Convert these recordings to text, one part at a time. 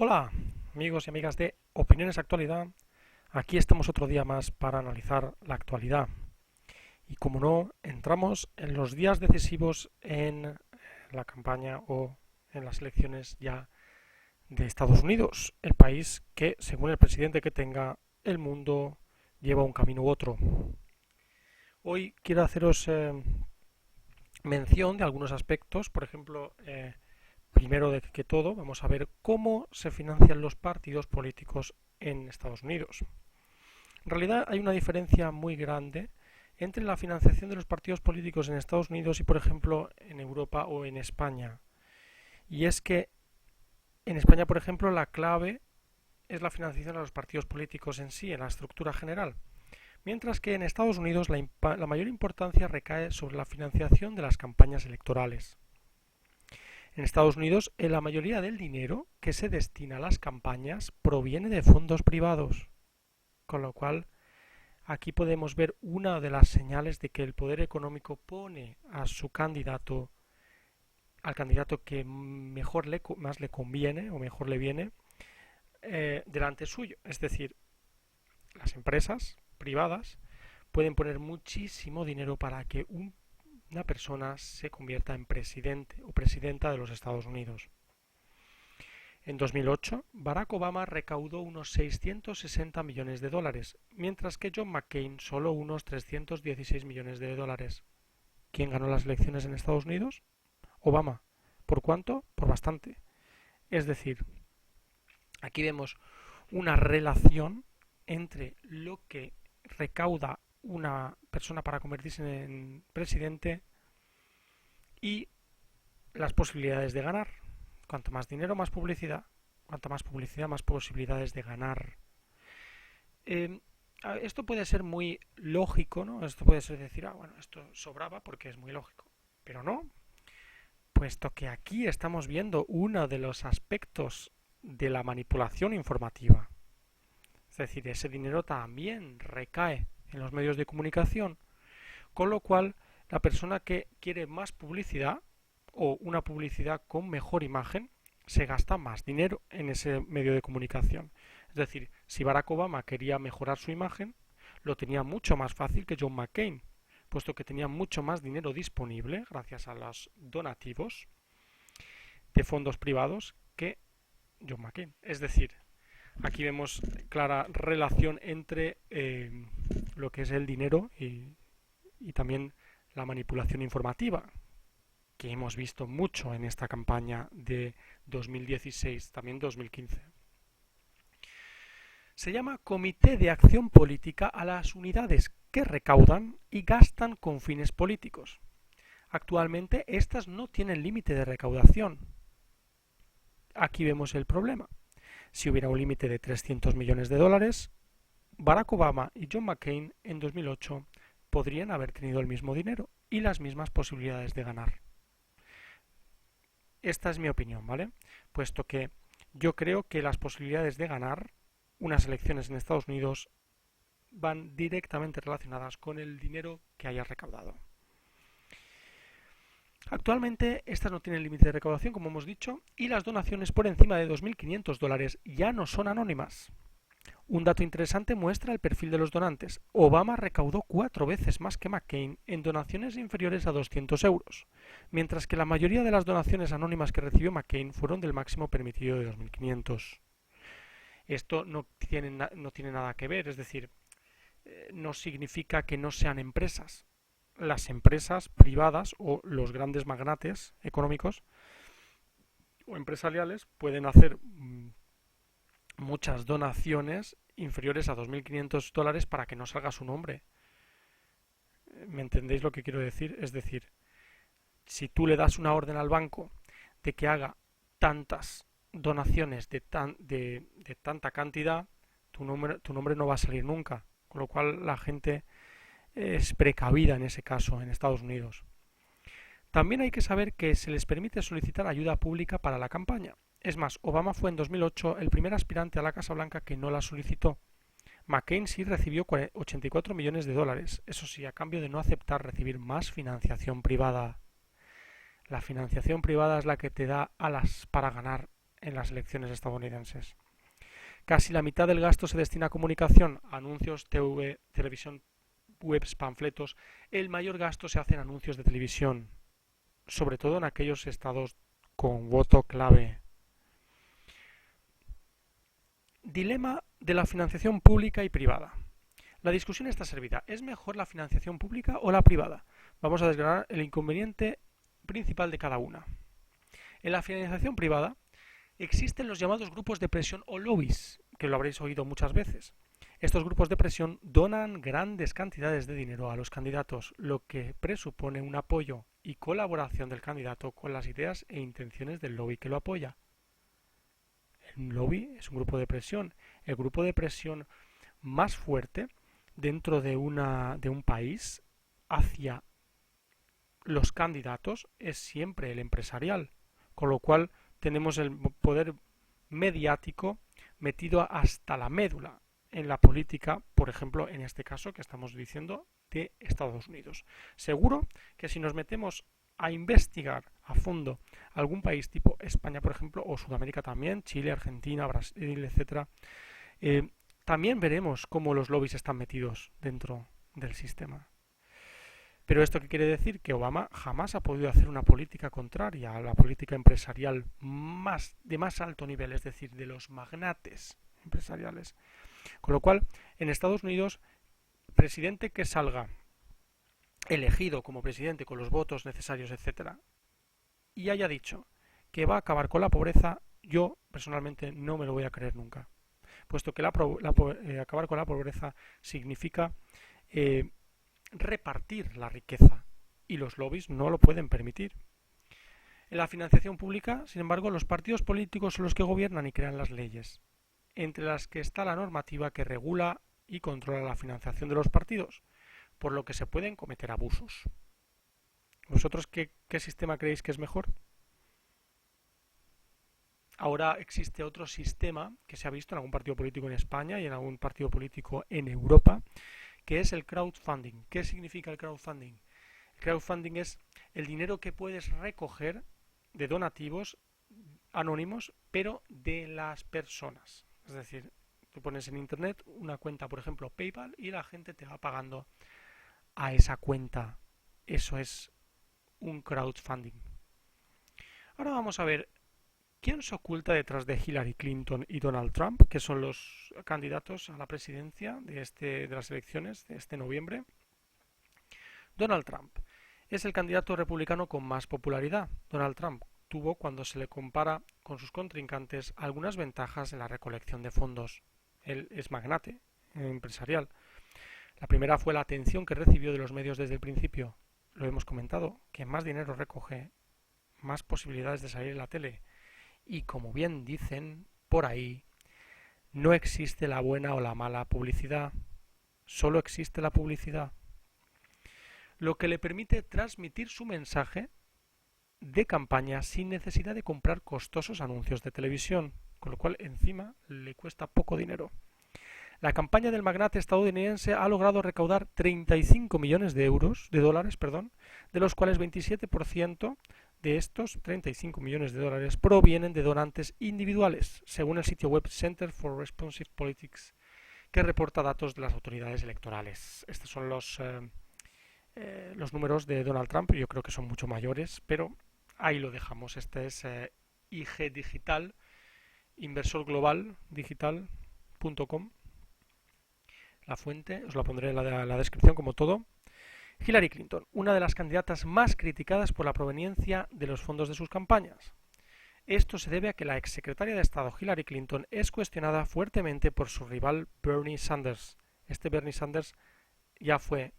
Hola, amigos y amigas de Opiniones Actualidad. Aquí estamos otro día más para analizar la actualidad. Y como no, entramos en los días decisivos en la campaña o en las elecciones ya de Estados Unidos, el país que, según el presidente que tenga, el mundo lleva un camino u otro. Hoy quiero haceros mención de algunos aspectos, por ejemplo, primero de que todo, vamos a ver cómo se financian los partidos políticos en Estados Unidos. En realidad hay una diferencia muy grande entre la financiación de los partidos políticos en Estados Unidos y, por ejemplo, en Europa o en España. Y es que en España, por ejemplo, la clave es la financiación de los partidos políticos en sí, en la estructura general. Mientras que en Estados Unidos la mayor importancia recae sobre la financiación de las campañas electorales. En Estados Unidos, la mayoría del dinero que se destina a las campañas proviene de fondos privados, con lo cual aquí podemos ver una de las señales de que el poder económico pone a su candidato, al candidato que más le conviene o mejor le viene, delante suyo. Es decir, las empresas privadas pueden poner muchísimo dinero para que una persona se convierta en presidente o presidenta de los Estados Unidos. En 2008, Barack Obama recaudó unos 660 millones de dólares, mientras que John McCain solo unos 316 millones de dólares. ¿Quién ganó las elecciones en Estados Unidos? Obama. ¿Por cuánto? Por bastante. Es decir, aquí vemos una relación entre lo que recauda una persona para convertirse en presidente y las posibilidades de ganar. Cuanto más dinero, más publicidad. Cuanta más publicidad, más posibilidades de ganar. Eh, Esto puede ser muy lógico, ¿no? Esto puede ser decir, bueno, esto sobraba porque es muy lógico. Pero no, puesto que aquí estamos viendo uno de los aspectos de la manipulación informativa. Es decir, ese dinero también recae en los medios de comunicación, con lo cual la persona que quiere más publicidad o una publicidad con mejor imagen se gasta más dinero en ese medio de comunicación. Es decir, si Barack Obama quería mejorar su imagen, lo tenía mucho más fácil que John McCain, puesto que tenía mucho más dinero disponible gracias a los donativos de fondos privados que John McCain. Es decir, aquí vemos clara relación entre lo que es el dinero y también la manipulación informativa, que hemos visto mucho en esta campaña de 2016, también 2015. Se llama Comité de Acción Política a las unidades que recaudan y gastan con fines políticos. Actualmente estas no tienen límite de recaudación. Aquí vemos el problema. Si hubiera un límite de 300 millones de dólares, Barack Obama y John McCain en 2008 podrían haber tenido el mismo dinero y las mismas posibilidades de ganar. Esta es mi opinión, ¿vale? Puesto que yo creo que las posibilidades de ganar unas elecciones en Estados Unidos van directamente relacionadas con el dinero que hayas recaudado. Actualmente estas no tienen límite de recaudación, como hemos dicho, y las donaciones por encima de 2.500 dólares ya no son anónimas. Un dato interesante muestra el perfil de los donantes. Obama recaudó 4 veces más que McCain en donaciones inferiores a 200 euros, mientras que la mayoría de las donaciones anónimas que recibió McCain fueron del máximo permitido de 2.500. Esto no tiene nada que ver, es decir, no significa que no sean empresas. Las empresas privadas o los grandes magnates económicos o empresariales pueden hacer muchas donaciones inferiores a 2.500 dólares para que no salga su nombre. ¿Me entendéis lo que quiero decir? Es decir, si tú le das una orden al banco de que haga tantas donaciones de tanta cantidad, tu nombre no va a salir nunca. Con lo cual la gente es precavida en ese caso en Estados Unidos. También hay que saber que se les permite solicitar ayuda pública para la campaña. Es más, Obama fue en 2008 el primer aspirante a la Casa Blanca que no la solicitó. McCain sí recibió 84 millones de dólares, eso sí, a cambio de no aceptar recibir más financiación privada. La financiación privada es la que te da alas para ganar en las elecciones estadounidenses. Casi la mitad del gasto se destina a comunicación, anuncios, TV, televisión, webs, panfletos. El mayor gasto se hace en anuncios de televisión, sobre todo en aquellos estados con voto clave. Dilema de la financiación pública y privada. La discusión está servida. ¿Es mejor la financiación pública o la privada? Vamos a desgranar el inconveniente principal de cada una. En la financiación privada existen los llamados grupos de presión o lobbies, que lo habréis oído muchas veces. Estos grupos de presión donan grandes cantidades de dinero a los candidatos, lo que presupone un apoyo y colaboración del candidato con las ideas e intenciones del lobby que lo apoya. El lobby es un grupo de presión. El grupo de presión más fuerte dentro de un país hacia los candidatos es siempre el empresarial, con lo cual tenemos el poder mediático metido hasta la médula en la política, por ejemplo, en este caso que estamos diciendo de Estados Unidos. Seguro que si nos metemos a investigar a fondo algún país tipo España, por ejemplo, o Sudamérica también, Chile, Argentina, Brasil, etcétera, también veremos cómo los lobbies están metidos dentro del sistema. Pero ¿esto qué quiere decir? Que Obama jamás ha podido hacer una política contraria a la política empresarial de más alto nivel, es decir, de los magnates empresariales. Con lo cual, en Estados Unidos, presidente que salga elegido como presidente con los votos necesarios, etcétera, y haya dicho que va a acabar con la pobreza, yo personalmente no me lo voy a creer nunca, puesto que acabar con la pobreza significa repartir la riqueza y los lobbies no lo pueden permitir. En la financiación pública, sin embargo, los partidos políticos son los que gobiernan y crean las leyes, entre las que está la normativa que regula y controla la financiación de los partidos, por lo que se pueden cometer abusos. ¿Vosotros qué sistema creéis que es mejor? Ahora existe otro sistema que se ha visto en algún partido político en España y en algún partido político en Europa, que es el crowdfunding. ¿Qué significa el crowdfunding? El crowdfunding es el dinero que puedes recoger de donativos anónimos, pero de las personas. Es decir, tú pones en internet una cuenta, por ejemplo, PayPal, y la gente te va pagando a esa cuenta. Eso es un crowdfunding. Ahora vamos a ver quién se oculta detrás de Hillary Clinton y Donald Trump, que son los candidatos a la presidencia de las elecciones de este noviembre. Donald Trump es el candidato republicano con más popularidad. Donald Trump tuvo, cuando se le compara con sus contrincantes, algunas ventajas en la recolección de fondos. Él es magnate empresarial. La primera fue la atención que recibió de los medios desde el principio. Lo hemos comentado, que más dinero recoge, más posibilidades de salir en la tele. Y como bien dicen por ahí, no existe la buena o la mala publicidad, solo existe la publicidad. Lo que le permite transmitir su mensaje de campaña sin necesidad de comprar costosos anuncios de televisión, con lo cual encima le cuesta poco dinero. La campaña del magnate estadounidense ha logrado recaudar 35 millones de dólares, de los cuales 27% de estos 35 millones de dólares provienen de donantes individuales, según el sitio web Center for Responsive Politics, que reporta datos de las autoridades electorales. Estos son los números de Donald Trump. Yo creo que son mucho mayores, pero ahí lo dejamos. Este es IG Digital, inversor global digital.com. La fuente os la pondré en la descripción como todo. Hillary Clinton, una de las candidatas más criticadas por la proveniencia de los fondos de sus campañas. Esto se debe a que la exsecretaria de Estado Hillary Clinton es cuestionada fuertemente por su rival Bernie Sanders. Este Bernie Sanders ya fue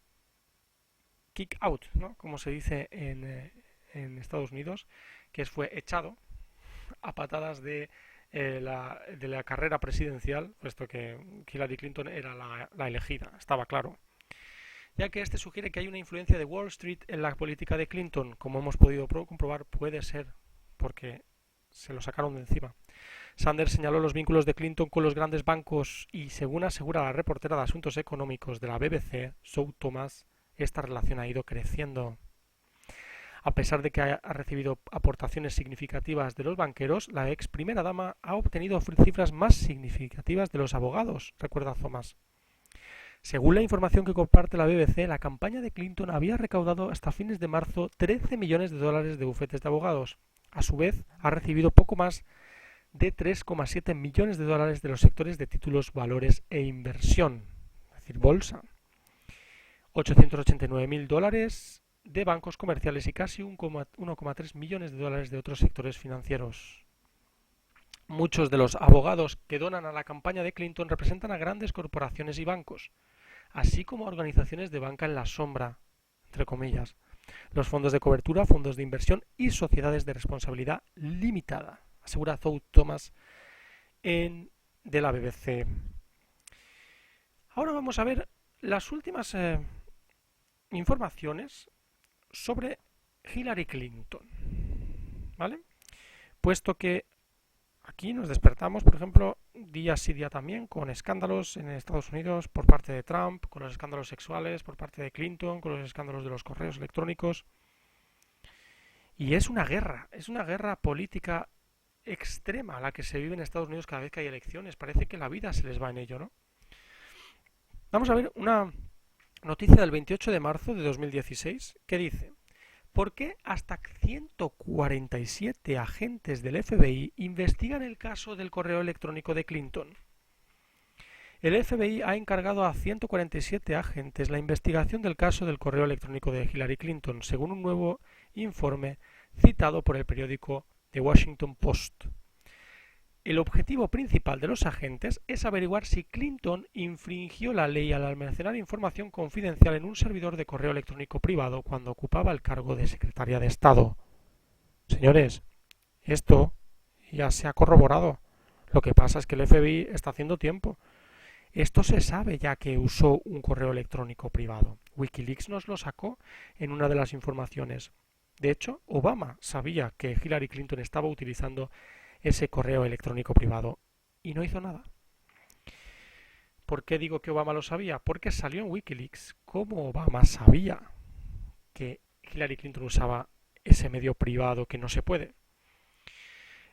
kick out, ¿no? Como se dice en Estados Unidos, que fue echado a patadas de la carrera presidencial, puesto que Hillary Clinton era la elegida, estaba claro. Ya que este sugiere que hay una influencia de Wall Street en la política de Clinton, como hemos podido comprobar, puede ser, porque se lo sacaron de encima. Sanders señaló los vínculos de Clinton con los grandes bancos y, según asegura la reportera de Asuntos Económicos de la BBC, Sue Thomas, esta relación ha ido creciendo. A pesar de que ha recibido aportaciones significativas de los banqueros, la ex primera dama ha obtenido cifras más significativas de los abogados, recuerda Thomas. Según la información que comparte la BBC, la campaña de Clinton había recaudado hasta fines de marzo 13 millones de dólares de bufetes de abogados. A su vez, ha recibido poco más de 3,7 millones de dólares de los sectores de títulos, valores e inversión, es decir, bolsa. 889.000 dólares de bancos comerciales y casi 1,3 millones de dólares de otros sectores financieros. Muchos de los abogados que donan a la campaña de Clinton representan a grandes corporaciones y bancos, así como a organizaciones de banca en la sombra, entre comillas, los fondos de cobertura, fondos de inversión y sociedades de responsabilidad limitada, asegura Thomas de la BBC. Ahora vamos a ver las últimas informaciones sobre Hillary Clinton, ¿vale? Puesto que aquí nos despertamos, por ejemplo, día sí día también, con escándalos en Estados Unidos por parte de Trump, con los escándalos sexuales por parte de Clinton, con los escándalos de los correos electrónicos. Y es una guerra política extrema la que se vive en Estados Unidos cada vez que hay elecciones. Parece que la vida se les va en ello, ¿no? Vamos a ver una noticia del 28 de marzo de 2016 que dice: ¿por qué hasta 147 agentes del FBI investigan el caso del correo electrónico de Clinton? El FBI ha encargado a 147 agentes la investigación del caso del correo electrónico de Hillary Clinton, según un nuevo informe citado por el periódico The Washington Post. El objetivo principal de los agentes es averiguar si Clinton infringió la ley al almacenar información confidencial en un servidor de correo electrónico privado cuando ocupaba el cargo de secretaria de Estado. Señores, esto ya se ha corroborado. Lo que pasa es que el FBI está haciendo tiempo. Esto se sabe ya que usó un correo electrónico privado. Wikileaks nos lo sacó en una de las informaciones. De hecho, Obama sabía que Hillary Clinton estaba utilizando ese correo electrónico privado y no hizo nada. ¿Por qué digo que Obama lo sabía? Porque salió en Wikileaks cómo Obama sabía que Hillary Clinton usaba ese medio privado que no se puede.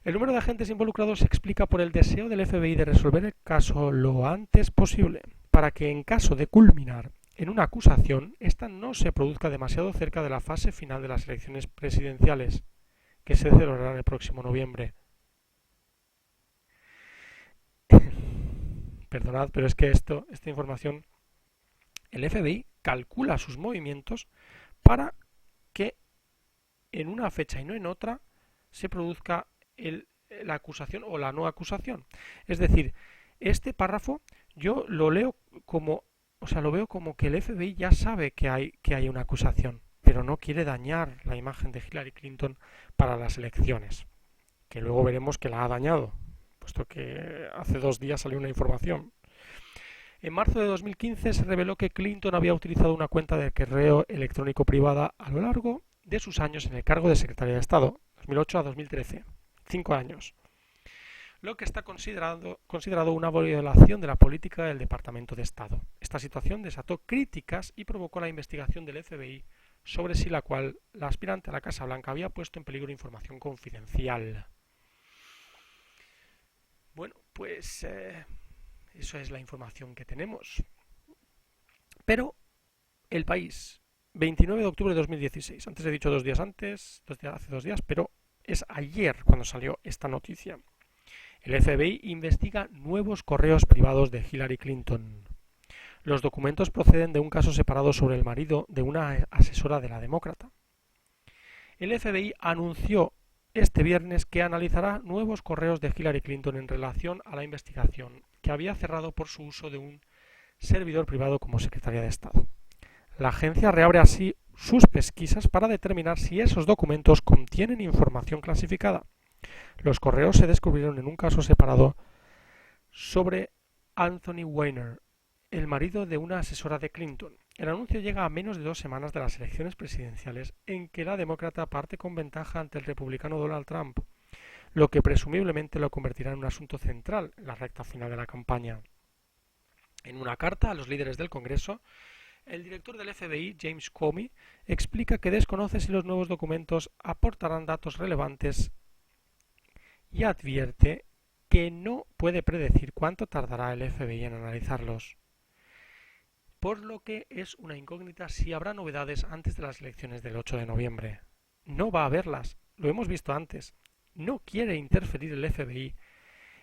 El número de agentes involucrados se explica por el deseo del FBI de resolver el caso lo antes posible, para que en caso de culminar en una acusación, esta no se produzca demasiado cerca de la fase final de las elecciones presidenciales, que se celebrarán el próximo noviembre. Perdonad, pero es que esta información, el FBI calcula sus movimientos para que en una fecha y no en otra se produzca la acusación o la no acusación. Es decir, este párrafo yo lo leo como, lo veo como que el FBI ya sabe que hay una acusación, pero no quiere dañar la imagen de Hillary Clinton para las elecciones, que luego veremos que la ha dañado, puesto que hace 2 días salió una información. En marzo de 2015 se reveló que Clinton había utilizado una cuenta de correo electrónico privada a lo largo de sus años en el cargo de secretaria de Estado, 2008 a 2013, 5 años, lo que está considerado una violación de la política del Departamento de Estado. Esta situación desató críticas y provocó la investigación del FBI sobre si la aspirante a la Casa Blanca había puesto en peligro información confidencial. Bueno, pues eso es la información que tenemos. Pero El País, 29 de octubre de 2016. Antes he dicho 2 días antes, hace 2 días, pero es ayer cuando salió esta noticia. El FBI investiga nuevos correos privados de Hillary Clinton. Los documentos proceden de un caso separado sobre el marido de una asesora de la demócrata. El FBI anunció este viernes que analizará nuevos correos de Hillary Clinton en relación a la investigación, que había cerrado por su uso de un servidor privado como secretaria de Estado. La agencia reabre así sus pesquisas para determinar si esos documentos contienen información clasificada. Los correos se descubrieron en un caso separado sobre Anthony Weiner, el marido de una asesora de Clinton. El anuncio llega a menos de 2 semanas de las elecciones presidenciales, en que la demócrata parte con ventaja ante el republicano Donald Trump, lo que presumiblemente lo convertirá en un asunto central en la recta final de la campaña. En una carta a los líderes del Congreso, El director del FBI, James Comey, explica que desconoce si los nuevos documentos aportarán datos relevantes y advierte que no puede predecir cuánto tardará el FBI en analizarlos, por lo que es una incógnita si habrá novedades antes de las elecciones del 8 de noviembre. No va a haberlas, lo hemos visto antes. No quiere interferir el FBI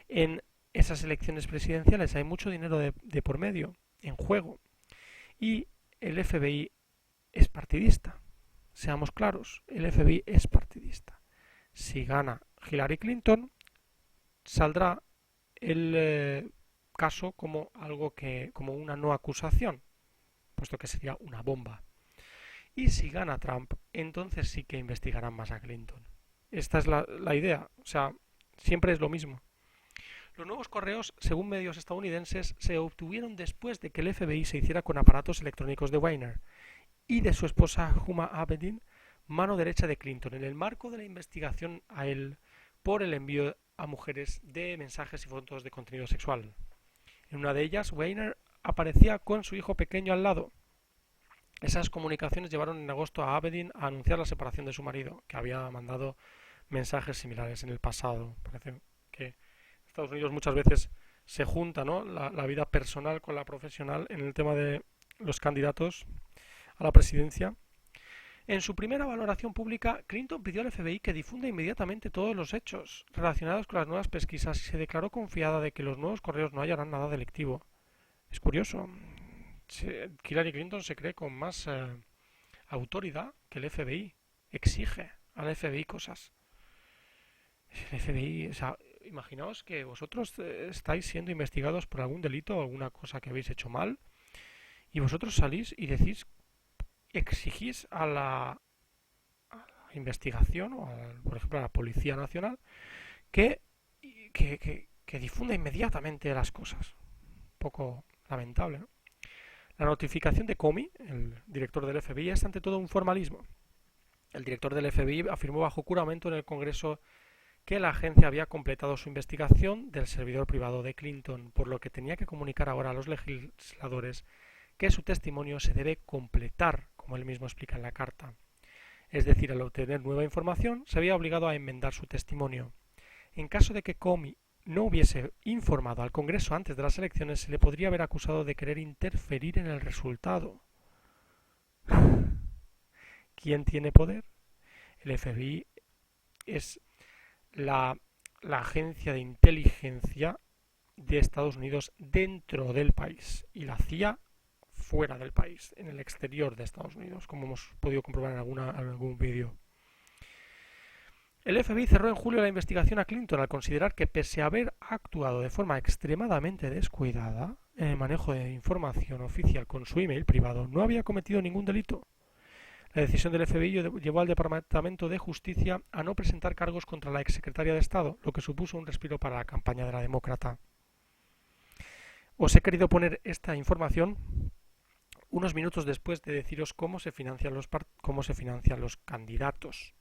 en esas elecciones presidenciales. Hay mucho dinero de por medio, en juego. Y el FBI es partidista. Seamos claros, el FBI es partidista. Si gana Hillary Clinton, saldrá el caso como como una no acusación, puesto que sería una bomba. Y si gana Trump, entonces sí que investigarán más a Clinton. Esta es la idea, o sea, siempre es lo mismo. Los nuevos correos, según medios estadounidenses, se obtuvieron después de que el FBI se hiciera con aparatos electrónicos de Weiner y de su esposa Huma Abedin, mano derecha de Clinton, en el marco de la investigación a él por el envío a mujeres de mensajes y fotos de contenido sexual. En una de ellas, Weiner aparecía con su hijo pequeño al lado. Esas comunicaciones llevaron en agosto a Abedin a anunciar la separación de su marido, que había mandado mensajes similares en el pasado. Parece que Estados Unidos muchas veces se junta, ¿no?, la vida personal con la profesional en el tema de los candidatos a la presidencia. En su primera valoración pública, Clinton pidió al FBI que difunda inmediatamente todos los hechos relacionados con las nuevas pesquisas y se declaró confiada de que los nuevos correos no hallarán nada delictivo. Es curioso. Hillary Clinton se cree con más autoridad que el FBI. Exige al FBI cosas. El FBI, o sea, imaginaos que vosotros estáis siendo investigados por algún delito o alguna cosa que habéis hecho mal y vosotros salís y decís, exigís a la investigación o, por ejemplo, a la Policía Nacional que difunda inmediatamente las cosas. Un poco lamentable, ¿no? La notificación de Comey, el director del FBI, es ante todo un formalismo. El director del FBI afirmó bajo juramento en el Congreso que la agencia había completado su investigación del servidor privado de Clinton, por lo que tenía que comunicar ahora a los legisladores que su testimonio se debe completar, como él mismo explica en la carta. Es decir, al obtener nueva información, se había obligado a enmendar su testimonio. En caso de que Comey no hubiese informado al Congreso antes de las elecciones, se le podría haber acusado de querer interferir en el resultado. ¿Quién tiene poder? El FBI es la agencia de inteligencia de Estados Unidos dentro del país y la CIA fuera del país, en el exterior de Estados Unidos, como hemos podido comprobar en algún vídeo. El FBI cerró en julio la investigación a Clinton al considerar que, pese a haber actuado de forma extremadamente descuidada en el manejo de información oficial con su email privado, no había cometido ningún delito. La decisión del FBI llevó al Departamento de Justicia a no presentar cargos contra la exsecretaria de Estado, lo que supuso un respiro para la campaña de la demócrata. Os he querido poner esta información unos minutos después de deciros cómo se financian los candidatos.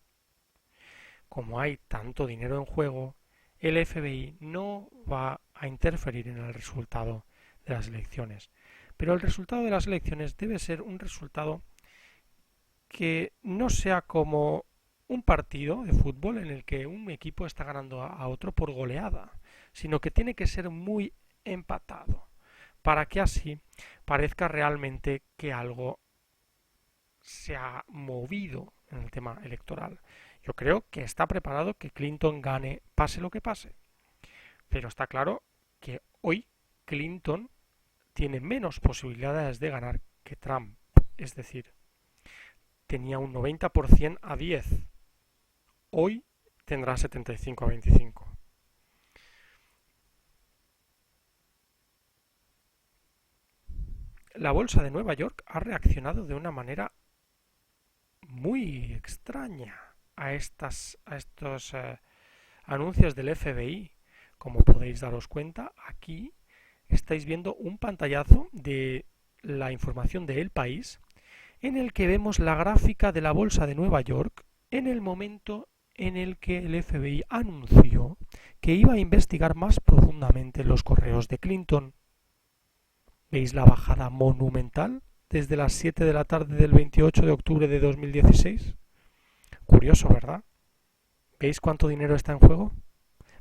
Como hay tanto dinero en juego, el FBI no va a interferir en el resultado de las elecciones. Pero el resultado de las elecciones debe ser un resultado que no sea como un partido de fútbol en el que un equipo está ganando a otro por goleada, sino que tiene que ser muy empatado, para que así parezca realmente que algo se ha movido en el tema electoral. Yo creo que está preparado que Clinton gane, pase lo que pase. Pero está claro que hoy Clinton tiene menos posibilidades de ganar que Trump. Es decir, tenía un 90% a 10. Hoy tendrá 75 a 25. La bolsa de Nueva York ha reaccionado de una manera muy extraña a estos anuncios del FBI. Como podéis daros cuenta, aquí estáis viendo un pantallazo de la información de El País, en el que vemos la gráfica de la bolsa de Nueva York en el momento en el que el FBI anunció que iba a investigar más profundamente los correos de Clinton. ¿Veis la bajada monumental desde las 7 de la tarde del 28 de octubre de 2016. Curioso, ¿verdad? ¿Veis cuánto dinero está en juego?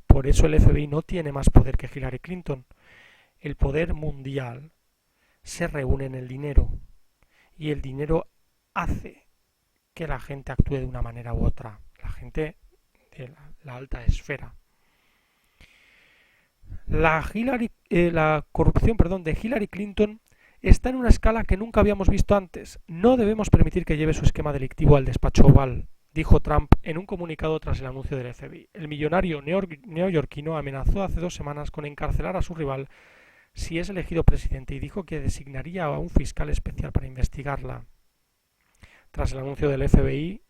Por eso el FBI no tiene más poder que Hillary Clinton. El poder mundial se reúne en el dinero y el dinero hace que la gente actúe de una manera u otra, la gente de la alta esfera. La corrupción, de Hillary Clinton está en una escala que nunca habíamos visto antes. No debemos permitir que lleve su esquema delictivo al despacho Oval, dijo Trump en un comunicado tras el anuncio del FBI. El millonario neoyorquino amenazó hace 2 semanas con encarcelar a su rival si es elegido presidente y dijo que designaría a un fiscal especial para investigarla. Tras el anuncio del FBI,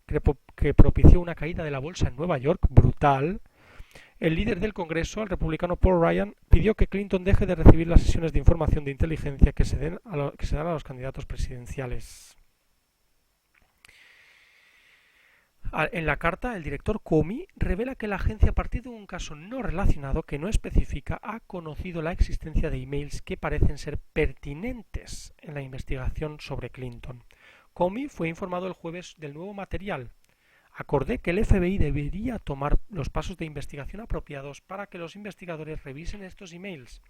que propició una caída de la bolsa en Nueva York brutal, el líder del Congreso, el republicano Paul Ryan, pidió que Clinton deje de recibir las sesiones de información de inteligencia que se dan a los candidatos presidenciales. En la carta, el director Comey revela que la agencia, a partir de un caso no relacionado que no especifica, ha conocido la existencia de emails que parecen ser pertinentes en la investigación sobre Clinton. Comey fue informado el jueves del nuevo material. Acordé que el FBI debería tomar los pasos de investigación apropiados para que los investigadores revisen estos emails,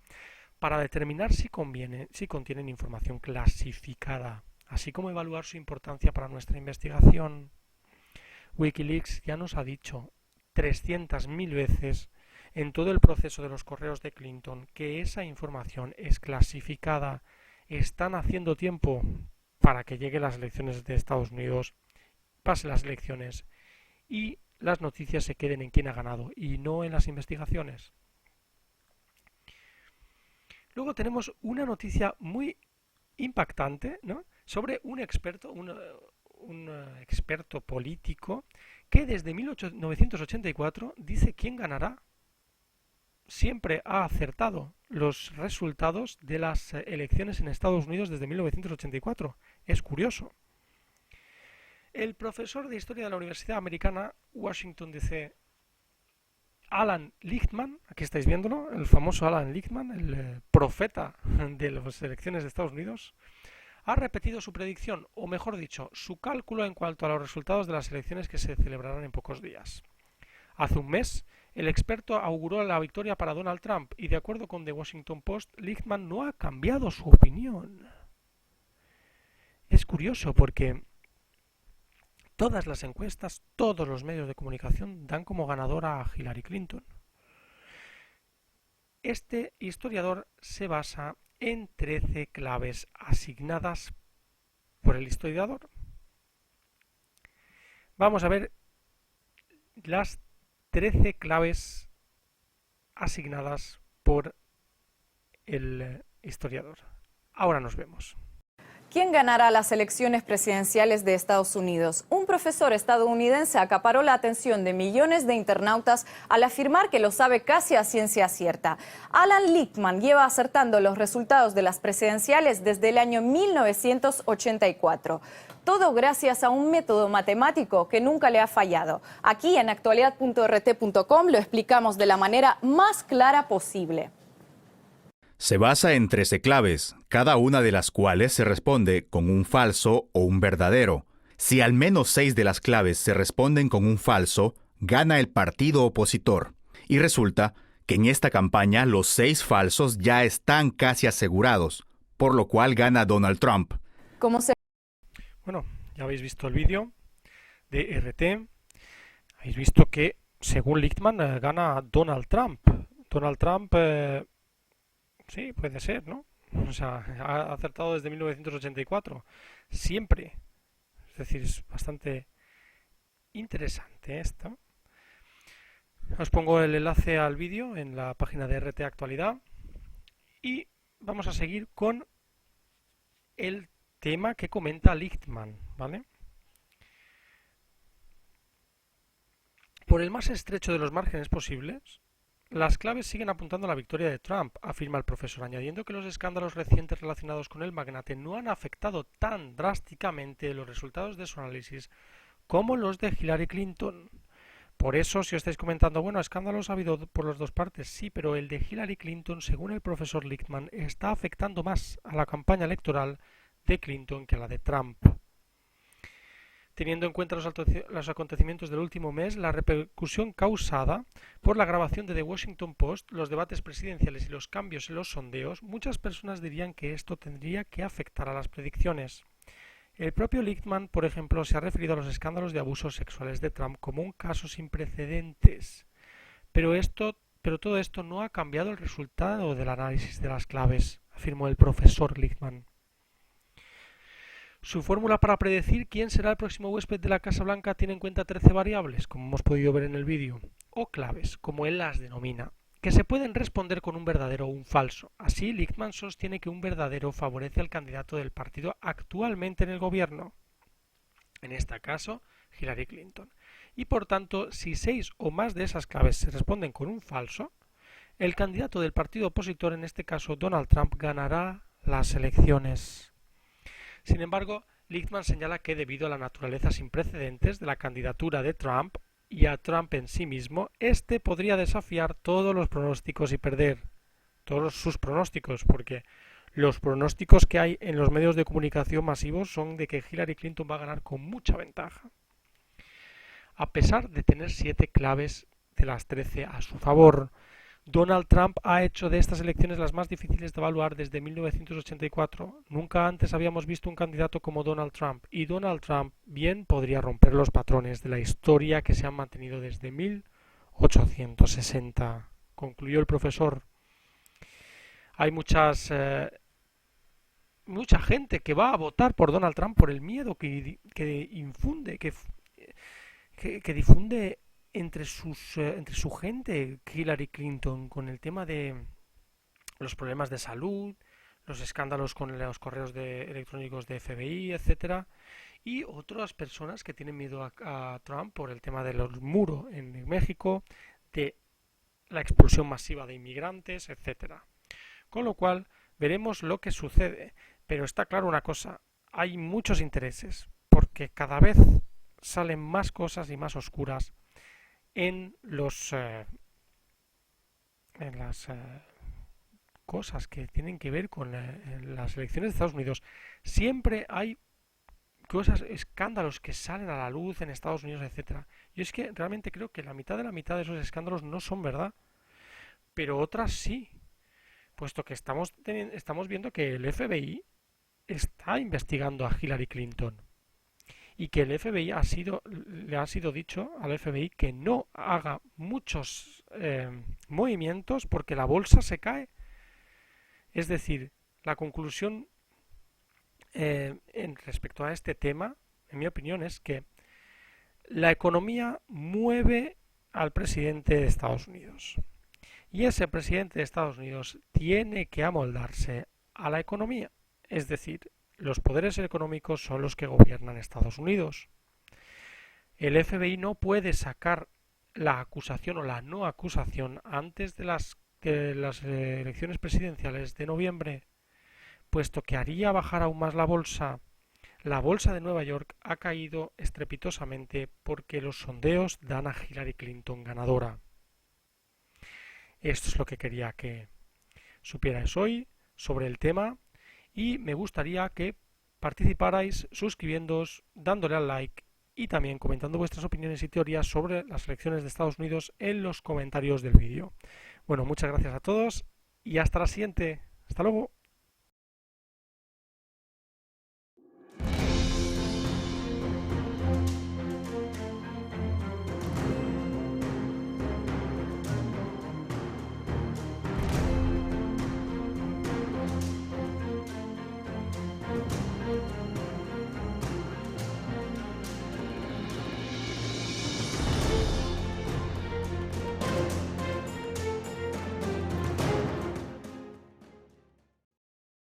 para determinar si contienen información clasificada, así como evaluar su importancia para nuestra investigación. Wikileaks ya nos ha dicho 300.000 veces en todo el proceso de los correos de Clinton que esa información es clasificada. Están haciendo tiempo para que lleguen las elecciones de Estados Unidos, pasen las elecciones y las noticias se queden en quién ha ganado y no en las investigaciones. Luego tenemos una noticia muy impactante, ¿no?, sobre un experto político que desde 1984 dice quién ganará. Siempre ha acertado los resultados de las elecciones en Estados Unidos desde 1984. Es curioso. El profesor de Historia de la Universidad Americana, Washington DC, Alan Lichtman, aquí estáis viéndolo, el famoso Alan Lichtman, el profeta de las elecciones de Estados Unidos, ha repetido su predicción, o mejor dicho, su cálculo en cuanto a los resultados de las elecciones que se celebrarán en pocos días. Hace un mes, el experto auguró la victoria para Donald Trump y, de acuerdo con The Washington Post, Lichtman no ha cambiado su opinión. Es curioso porque todas las encuestas, todos los medios de comunicación dan como ganadora a Hillary Clinton. Este historiador se basa en 13 claves asignadas por el historiador. Vamos a ver las 13 claves asignadas por el historiador. Ahora nos vemos. ¿Quién ganará las elecciones presidenciales de Estados Unidos? Un profesor estadounidense acaparó la atención de millones de internautas al afirmar que lo sabe casi a ciencia cierta. Alan Lichtman lleva acertando los resultados de las presidenciales desde el año 1984. Todo gracias a un método matemático que nunca le ha fallado. Aquí en actualidad.rt.com lo explicamos de la manera más clara posible. Se basa en 13 claves, cada una de las cuales se responde con un falso o un verdadero. Si al menos 6 de las claves se responden con un falso, gana el partido opositor. Y resulta que en esta campaña los 6 falsos ya están casi asegurados, por lo cual gana Donald Trump. Bueno, ya habéis visto el vídeo de RT. Habéis visto que, según Lichtman, gana Donald Trump. Donald Trump... sí, puede ser, ¿no? O sea, ha acertado desde 1984. Siempre. Es decir, es bastante interesante esto. Os pongo el enlace al vídeo en la página de RT Actualidad. Y vamos a seguir con el tema que comenta Lichtman, ¿vale? Por el más estrecho de los márgenes posibles, las claves siguen apuntando a la victoria de Trump, afirma el profesor, añadiendo que los escándalos recientes relacionados con el magnate no han afectado tan drásticamente los resultados de su análisis como los de Hillary Clinton. Por eso, si os estáis comentando, bueno, escándalos ha habido por las dos partes, sí, pero el de Hillary Clinton, según el profesor Lichtman, está afectando más a la campaña electoral de Clinton que la de Trump. Teniendo en cuenta los acontecimientos del último mes, la repercusión causada por la grabación de The Washington Post, los debates presidenciales y los cambios en los sondeos, muchas personas dirían que esto tendría que afectar a las predicciones. El propio Lichtman, por ejemplo, se ha referido a los escándalos de abusos sexuales de Trump como un caso sin precedentes. Pero todo esto no ha cambiado el resultado del análisis de las claves, afirmó el profesor Lichtman. Su fórmula para predecir quién será el próximo huésped de la Casa Blanca tiene en cuenta 13 variables, como hemos podido ver en el vídeo, o claves, como él las denomina, que se pueden responder con un verdadero o un falso. Así, Lichtman sostiene que un verdadero favorece al candidato del partido actualmente en el gobierno, en este caso, Hillary Clinton. Y por tanto, si 6 o más de esas claves se responden con un falso, el candidato del partido opositor, en este caso Donald Trump, ganará las elecciones. Sin embargo, Lichtman señala que debido a la naturaleza sin precedentes de la candidatura de Trump y a Trump en sí mismo, este podría desafiar todos los pronósticos y perder todos sus pronósticos, porque los pronósticos que hay en los medios de comunicación masivos son de que Hillary Clinton va a ganar con mucha ventaja. A pesar de tener 7 claves de las 13 a su favor, Donald Trump ha hecho de estas elecciones las más difíciles de evaluar desde 1984. Nunca antes habíamos visto un candidato como Donald Trump, y Donald Trump bien podría romper los patrones de la historia que se han mantenido desde 1860, concluyó el profesor. Hay mucha gente que va a votar por Donald Trump por el miedo que difunde entre su gente Hillary Clinton, con el tema de los problemas de salud, los escándalos con los correos electrónicos de FBI, etcétera, y otras personas que tienen miedo a Trump por el tema del muro en México, de la expulsión masiva de inmigrantes, etcétera. Con lo cual veremos lo que sucede, pero está claro una cosa: hay muchos intereses, porque cada vez salen más cosas y más oscuras en las cosas que tienen que ver con las elecciones de Estados Unidos. Siempre hay escándalos que salen a la luz en Estados Unidos, etcétera. Yo es que realmente creo que la mitad de esos escándalos no son verdad, pero otras sí, puesto que estamos viendo que el FBI está investigando a Hillary Clinton. Y que el FBI le ha sido dicho al FBI que no haga muchos movimientos porque la bolsa se cae. Es decir, la conclusión respecto a este tema, en mi opinión, es que la economía mueve al presidente de Estados Unidos. Y ese presidente de Estados Unidos tiene que amoldarse a la economía. Es decir, los poderes económicos son los que gobiernan Estados Unidos. El FBI no puede sacar la acusación o la no acusación antes de las elecciones presidenciales de noviembre, puesto que haría bajar aún más la bolsa. La bolsa de Nueva York ha caído estrepitosamente porque los sondeos dan a Hillary Clinton ganadora. Esto es lo que quería que supierais hoy sobre el tema. Y me gustaría que participarais suscribiéndoos, dándole al like y también comentando vuestras opiniones y teorías sobre las elecciones de Estados Unidos en los comentarios del vídeo. Bueno, muchas gracias a todos y hasta la siguiente. Hasta luego.